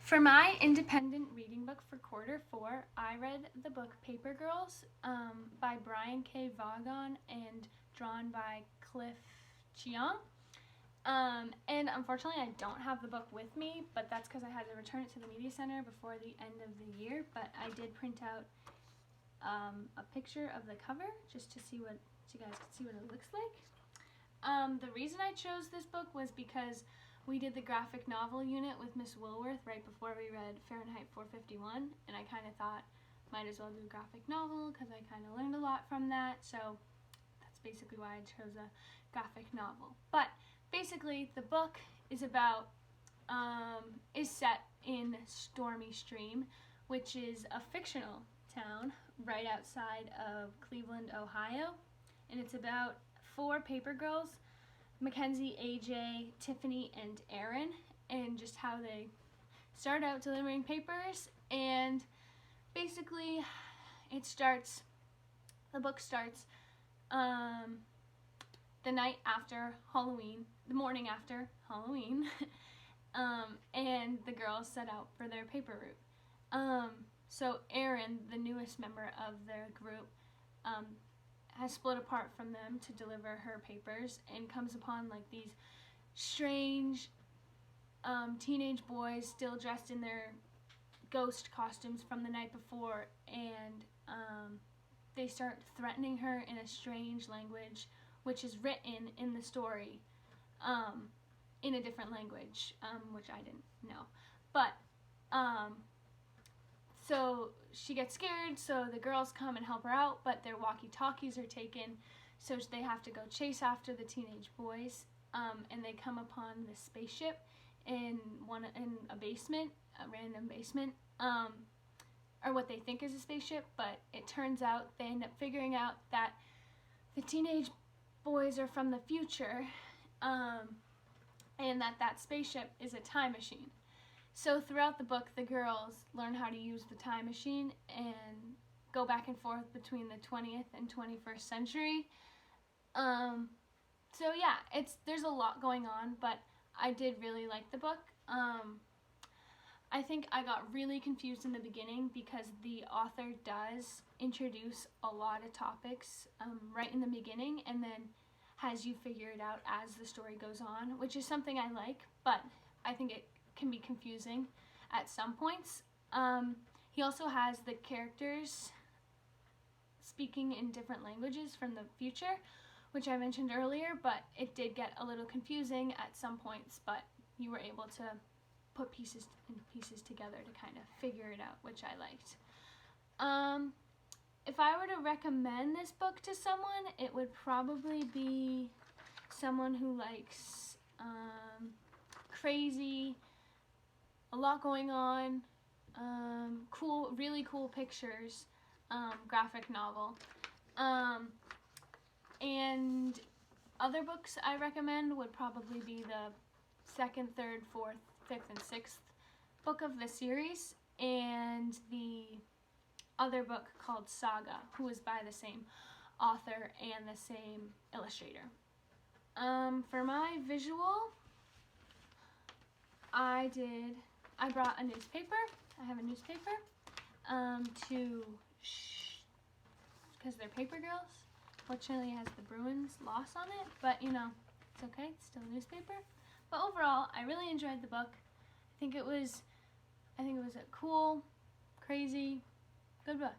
For my independent reading book for quarter 4, I read the book Paper Girls by Brian K. Vaughan and drawn by Cliff Chiang. And unfortunately, I don't have the book with me, but that's because I had to return it to the media center before the end of the year. But I did print out a picture of the cover just to see what so you guys can see what it looks like. The reason I chose this book was because we did the graphic novel unit with Miss Woolworth right before we read Fahrenheit 451, and I kind of thought might as well do a graphic novel because I kind of learned a lot from that. So that's basically why I chose a graphic novel. But basically, the book is about is set in Stormy Stream, which is a fictional town right outside of Cleveland, Ohio, and it's about 4 paper girls, Mackenzie, AJ, Tiffany, and Erin, and just how they start out delivering papers. And basically the book starts the night after Halloween, the morning after Halloween, and the girls set out for their paper route. So Erin, the newest member of their group, has split apart from them to deliver her papers and comes upon like these strange teenage boys still dressed in their ghost costumes from the night before, and they start threatening her in a strange language, which is written in the story in a different language, which I didn't know. But so she gets scared, so the girls come and help her out, but their walkie-talkies are taken, so they have to go chase after the teenage boys, and they come upon this spaceship in a basement, a random basement, or what they think is a spaceship, but it turns out they end up figuring out that the teenage boys are from the future, and that spaceship is a time machine. So throughout the book, the girls learn how to use the time machine and go back and forth between the 20th and 21st century. So yeah, there's a lot going on, but I did really like the book. I think I got really confused in the beginning because the author does introduce a lot of topics right in the beginning and then has you figure it out as the story goes on, which is something I like, but I think it can be confusing at some points. He also has the characters speaking in different languages from the future, which I mentioned earlier, but it did get a little confusing at some points, but you were able to put pieces together to kind of figure it out, which I liked. If I were to recommend this book to someone, it would probably be someone who likes crazy, a lot going on, cool, really cool pictures, graphic novel. And other books I recommend would probably be the 2nd, 3rd, 4th, 5th, and 6th book of the series, and the other book called Saga, who is by the same author and the same illustrator. For my visual, I brought a newspaper. I have a newspaper because they're paper girls. Fortunately, it has the Bruins loss on it, but you know, it's okay. It's still a newspaper. But overall, I really enjoyed the book. I think it was a cool, crazy, good book.